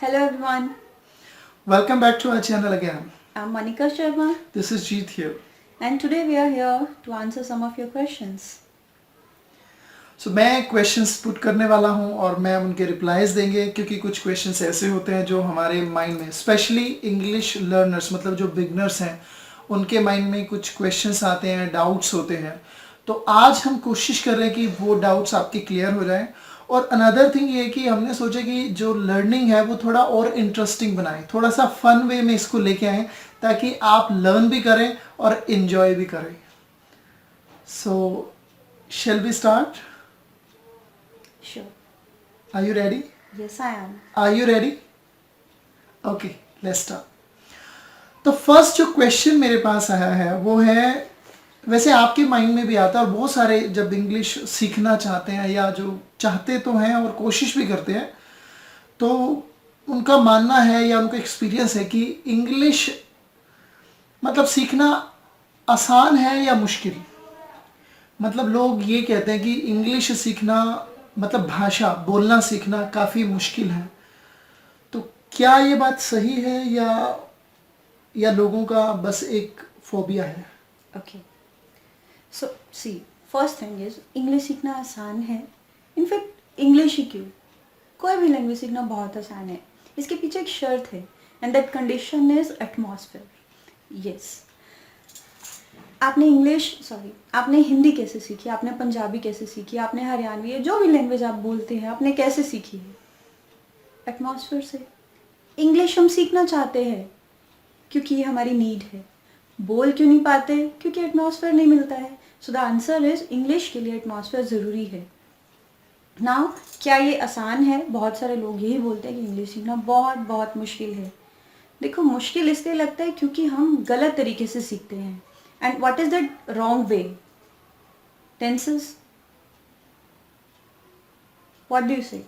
Hello everyone, Welcome back to our channel again. I'm Manika Sharma This is Jeet here. and today we are here to answer some of your questions. So मैं questions put करने वाला हूं और ma'am उनके replies देंगे क्योंकि कुछ questions ऐसे होते हैं जो हमारे माइंड में स्पेशली इंग्लिश लर्नर्स मतलब जो बिगनर्स हैं उनके माइंड में कुछ क्वेश्चंस आते हैं, डाउट्स होते हैं. तो आज हम कोशिश कर रहे हैं कि वो डाउट्स आपके क्लियर हो जाएं. और अनदर थिंग ये है कि हमने सोचा कि जो लर्निंग है वो थोड़ा और इंटरेस्टिंग बनाएं, थोड़ा सा फन वे में इसको लेके आएँ ताकि आप लर्न भी करें और इन्जॉय भी करें. सो shall we start? Sure. Are you ready? Yes, I am. Are you ready? Okay, let's start. तो फर्स्ट जो क्वेश्चन मेरे पास आया है वो है, वैसे आपके माइंड में भी आता है और बहुत सारे जब इंग्लिश सीखना चाहते हैं या जो चाहते तो हैं और कोशिश भी करते हैं तो उनका मानना है या उनका एक्सपीरियंस है कि इंग्लिश मतलब सीखना आसान है या मुश्किल. मतलब लोग ये कहते हैं कि इंग्लिश सीखना मतलब भाषा बोलना सीखना काफ़ी मुश्किल है. तो क्या ये बात सही है या लोगों का बस एक फोबिया है? Okay. So, see, first thing is English सीखना आसान है. इनफैक्ट इंग्लिश ही क्यों, कोई भी लैंग्वेज सीखना बहुत आसान है. इसके पीछे एक शर्त है and that condition is atmosphere. Yes, आपने हिंदी कैसे सीखी, आपने पंजाबी कैसे सीखी, आपने हरियाणवी जो भी लैंग्वेज आप बोलते हैं आपने कैसे सीखी है? एटमॉस्फेयर से. इंग्लिश हम सीखना चाहते हैं क्योंकि ये हमारी नीड है. बोल क्यों नहीं पाते? क्योंकि एटमॉस्फेयर नहीं मिलता है. So the answer is English के लिए एटमॉस्फेयर ज़रूरी है. नाउ क्या ये आसान है? बहुत सारे लोग यही बोलते हैं कि इंग्लिश सीखना बहुत बहुत मुश्किल है. देखो, मुश्किल इसलिए लगता है क्योंकि हम गलत तरीके से सीखते हैं. And what is that wrong way? Tenses. What do you say?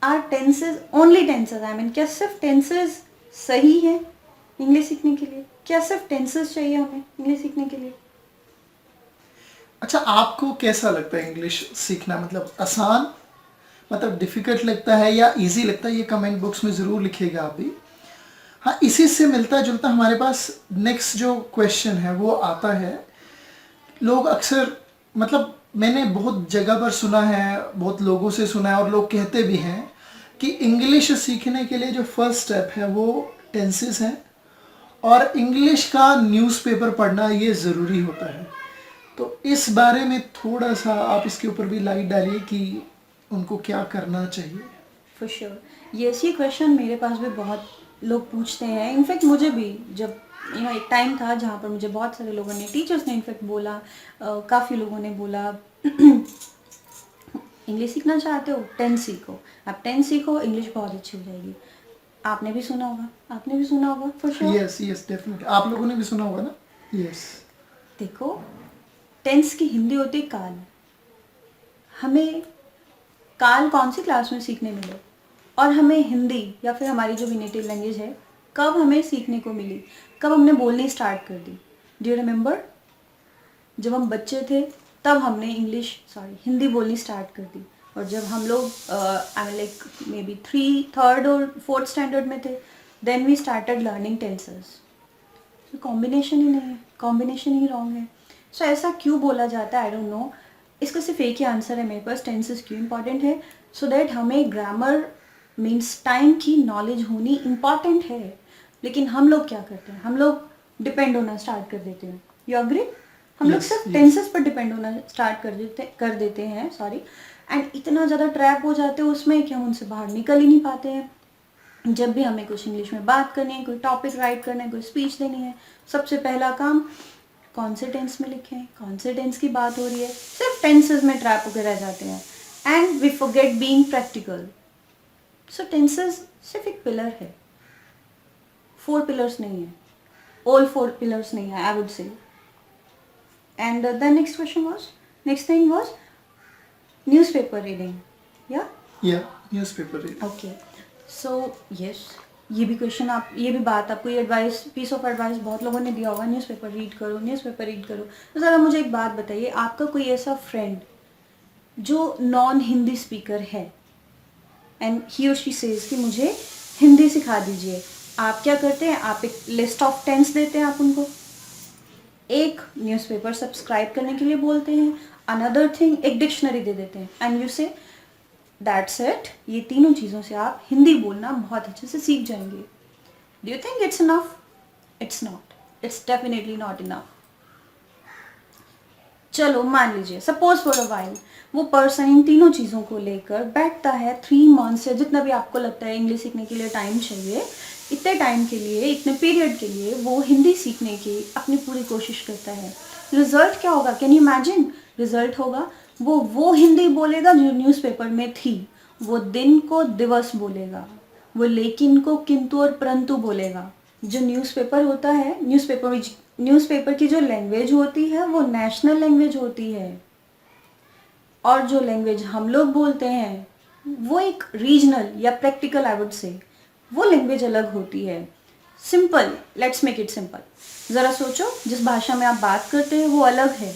Are tenses only tenses? I mean, क्या सिर्फ टेंसेस सही है इंग्लिश सीखने के लिए? क्या सिर्फ टेंसेस चाहिए हमें इंग्लिश सीखने के लिए? अच्छा, आपको कैसा लगता है इंग्लिश सीखना? मतलब आसान, मतलब डिफ़िकल्ट लगता है या इजी लगता है? ये कमेंट बॉक्स में ज़रूर लिखिएगा आप भी. हाँ, इसी से मिलता जुलता हमारे पास नेक्स्ट जो क्वेश्चन है वो आता है. लोग अक्सर मतलब मैंने बहुत जगह पर सुना है, बहुत लोगों से सुना है और लोग कहते भी हैं कि इंग्लिश सीखने के लिए जो फर्स्ट स्टेप है वो टेंसेस है और इंग्लिश का न्यूज़पेपर पढ़ना ये ज़रूरी होता है. तो इस बारे में थोड़ा सा आप इसके ऊपर भी लाइट डालिए कि उनको क्या करना चाहिए. For sure. ये क्वेश्चन मेरे पास भी बहुत लोग पूछते हैं. इनफैक्ट मुझे भी, जब एक टाइम था जहाँ पर मुझे बहुत सारे लोगों ने, टीचर्स ने इनफैक्ट बोला, काफ़ी लोगों ने बोला इंग्लिश सीखना चाहते हो, टेंस सीखो. आप टेंस सीखो, इंग्लिश बहुत अच्छी हो जाएगी. आपने भी सुना होगा फॉर श्योर. यस डेफिनेटली आप लोगों ने भी सुना होगा ना. यस. देखो, टेंस की हिंदी होती है काल. हमें काल कौन सी क्लास में सीखने मिले और हमें हिंदी या फिर हमारी जो भी नेटिव लैंग्वेज है कब हमें सीखने को मिली, कब हमने बोलनी स्टार्ट कर दी? Do you remember? जब हम बच्चे थे तब हमने हिंदी बोलनी स्टार्ट कर दी. और जब हम लोग I mean like maybe third और फोर्थ स्टैंडर्ड में थे, then we started learning tenses. Combination ही नहीं है, कॉम्बिनेशन ही रॉन्ग है. सो ऐसा क्यों बोला जाता है? I don't know. इसका सिर्फ एक ही आंसर है मेरे पास. टेंसेस क्यों इंपॉर्टेंट है? सो दैट हमें ग्रामर मीन्स टाइम की नॉलेज होनी इम्पॉर्टेंट है. लेकिन हम लोग क्या करते हैं? हम लोग डिपेंड होना स्टार्ट कर देते हैं. You agree? हम लोग सिर्फ टेंसेस पर डिपेंड होना स्टार्ट कर देते हैं एंड इतना ज़्यादा ट्रैप हो जाते हैं उसमें कि हम उनसे बाहर निकल ही नहीं पाते हैं. जब भी हमें कुछ इंग्लिश में बात करनी है, कोई टॉपिक राइट करना है, कोई स्पीच देनी है, सबसे पहला काम कौन से टेंस में लिखें, कौन से टेंस की बात हो रही है. सिर्फ टेंसेस में ट्रैप होकर रह जाते हैं and we forget being practical. So tenses सिर्फ एक पिलर है, 4 पिलर्स नहीं है. ऑल 4 पिलर्स नहीं है, I would say. And the next thing was newspaper reading. या newspaper reading. Okay. So yes, ये भी बात आपको, ये एडवाइस, पीस ऑफ एडवाइस बहुत लोगों ने दिया होगा, न्यूज़पेपर रीड करो. तो ज़रा मुझे एक बात बताइए, आपका कोई ऐसा फ्रेंड जो नॉन हिंदी स्पीकर है एंड ही और शी सेज कि मुझे हिंदी सिखा दीजिए, आप क्या करते हैं, आप एक लिस्ट ऑफ टेंस देते हैं आप उनको, एक न्यूज़पेपर सब्सक्राइब करने के लिए बोलते हैं, अनदर थिंग एक डिक्शनरी दे देते हैं, एंड यू से दैट्स इट, ये तीनों चीज़ों से आप हिंदी बोलना बहुत अच्छे से सीख जाएंगे. Do you think it's enough? It's not, it's definitely not enough. चलो मान लीजिए, सपोज फॉर अ वाइल वो पर्सन इन तीनों चीज़ों को लेकर बैठता है 3 मंथ्स या जितना भी आपको लगता है इंग्लिश सीखने के लिए टाइम चाहिए, इतने टाइम के लिए, इतने पीरियड के लिए वो हिंदी सीखने की अपनी पूरी कोशिश करता है. रिजल्ट क्या होगा? Can you imagine? रिजल्ट होगा वो हिंदी बोलेगा जो न्यूज़पेपर में थी, वो दिन को दिवस बोलेगा, वो लेकिन को किंतु और परंतु बोलेगा. जो न्यूज़पेपर होता है, न्यूज़पेपर की जो लैंग्वेज होती है वो नेशनल लैंग्वेज होती है, और जो लैंग्वेज हम लोग बोलते हैं वो एक रीजनल या प्रैक्टिकल, आई वुड से, वो लैंग्वेज अलग होती है. Simple, let's make it simple. ज़रा सोचो, जिस भाषा में आप बात करते हैं वो अलग है,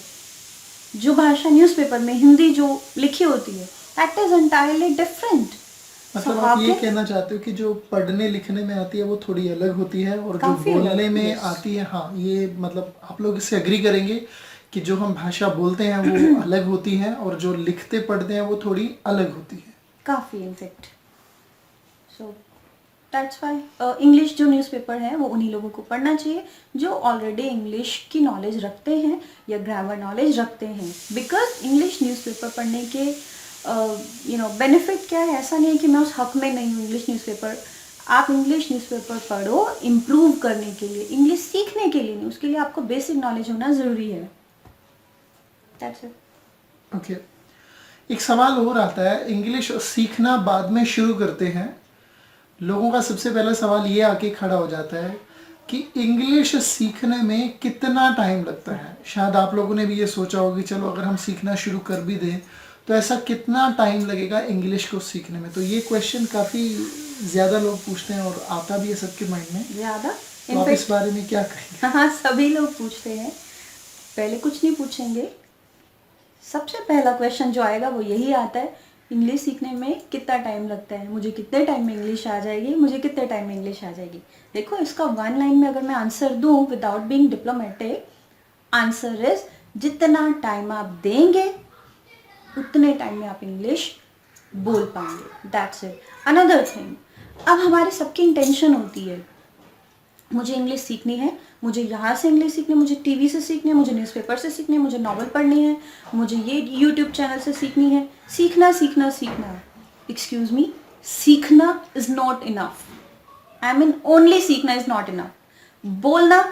जो भाषा न्यूज़पेपर में हिंदी जो लिखी होती है दैट इज एंटायरली डिफरेंट. मतलब आप ये कहना चाहते हो कि जो पढ़ने लिखने में आती है वो थोड़ी अलग होती है, और जो काफी अलग, बोलने में yes. आती है, हाँ ये मतलब आप लोग इससे एग्री करेंगे कि जो हम भाषा बोलते हैं वो अलग होती है, और जो लिखते पढ़ते हैं वो थोड़ी अलग होती है. काफ़ी in fact. So that's why English जो न्यूज़पेपर है वो उन्हीं लोगों को पढ़ना चाहिए जो ऑलरेडी इंग्लिश की नॉलेज रखते हैं या ग्रामर नॉलेज रखते हैं. बिकॉज इंग्लिश न्यूज़पेपर पढ़ने के बेनिफिट क्या है, ऐसा नहीं है कि मैं उस हक में नहीं हूँ. इंग्लिश न्यूज़पेपर, आप इंग्लिश न्यूज़पेपर पढ़ो इम्प्रूव करने के लिए, इंग्लिश सीखने के लिए नहीं, उसके लिए आपको बेसिक नॉलेज होना ज़रूरी है. That's it. ओके, एक सवाल और आता है, इंग्लिश सीखना बाद में शुरू करते हैं, लोगों का सबसे पहला सवाल ये आके खड़ा हो जाता है कि इंग्लिश सीखने में कितना टाइम लगता है. शायद आप लोगों ने भी ये सोचा होगा कि चलो अगर हम सीखना शुरू कर भी दें तो ऐसा कितना टाइम लगेगा इंग्लिश को सीखने में. तो ये क्वेश्चन काफ़ी ज़्यादा लोग पूछते हैं और आता भी है सबके माइंड में. ज़्यादा तो आप इस बारे में क्या कहेंगे? हाँ, सभी लोग पूछते हैं. पहले कुछ नहीं पूछेंगे, सबसे पहला क्वेश्चन जो आएगा वो यही आता है, इंग्लिश सीखने में कितना टाइम लगता है, मुझे कितने टाइम में इंग्लिश आ जाएगी, मुझे कितने टाइम में इंग्लिश आ जाएगी. देखो, इसका वन लाइन में अगर मैं आंसर दूं without being diplomatic, answer is जितना टाइम आप देंगे उतने टाइम में आप इंग्लिश बोल पाएंगे. That's it. अनदर थिंग, अब हमारे सबकी इंटेंशन होती है, मुझे इंग्लिश सीखनी है, मुझे यहाँ से इंग्लिश सीखनी है, मुझे टीवी से सीखनी है, मुझे न्यूज़पेपर से सीखनी है, मुझे नॉवल पढ़नी है, मुझे ये यूट्यूब चैनल से सीखनी है. सीखना सीखना सीखना, एक्सक्यूज़ मी, सीखना is not enough. I mean only सीखना इज़ नॉट इनफ. बोलना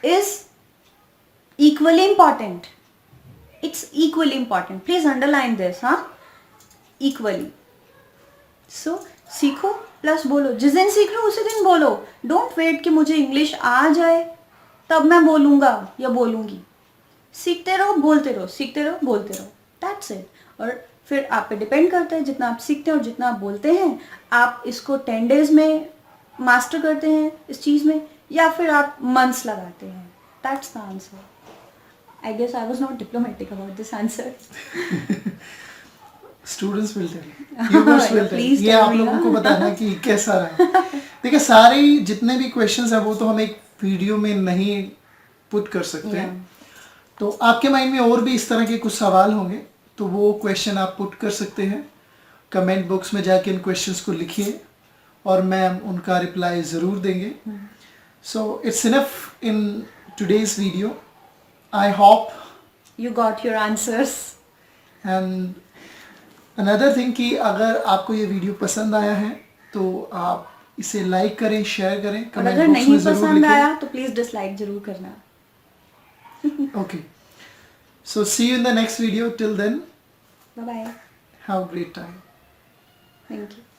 is equally important. It's equally important. Please underline this. हाँ, इक्वली. सो सीखो प्लस बोलो. जिस दिन सीख लो उसी दिन बोलो. डोंट वेट कि मुझे इंग्लिश आ जाए तब मैं बोलूँगा या बोलूँगी. सीखते रहो, बोलते रहो, सीखते रहो, बोलते रहो. That's it. और फिर आप पे डिपेंड करता है, जितना आप सीखते हैं और जितना आप बोलते हैं, आप इसको 10 डेज में मास्टर करते हैं इस चीज़ में, या फिर आप मंथ्स लगाते हैं. That's the answer. I guess I was not diplomatic about this answer. Students will tell, yours will tell. Please ये tell आप me, लोगों हाँ. को बताना कि कैसा रहा. देखिए, सारे जितने भी क्वेश्चंस हैं वो तो हम एक वीडियो में नहीं पुट कर सकते हैं. तो आपके माइंड में और भी इस तरह के कुछ सवाल होंगे तो वो क्वेश्चन आप पुट कर सकते हैं. कमेंट बॉक्स में जाके इन क्वेश्चंस को लिखिए और मैम उनका रिप्लाई ज़रूर देंगे. So it's enough in today's video. I hope You got your answers. And another thing कि अगर आपको ये वीडियो पसंद आया है तो आप इसे लाइक करें, शेयर करें, और कमेंट अगर बॉक्स नहीं में ज़रूर पसंद लिखें. आया तो प्लीज़ डिसलाइक जरूर करना. Okay. So see you in the next video. Till then, Bye bye. have a great time. Thank you.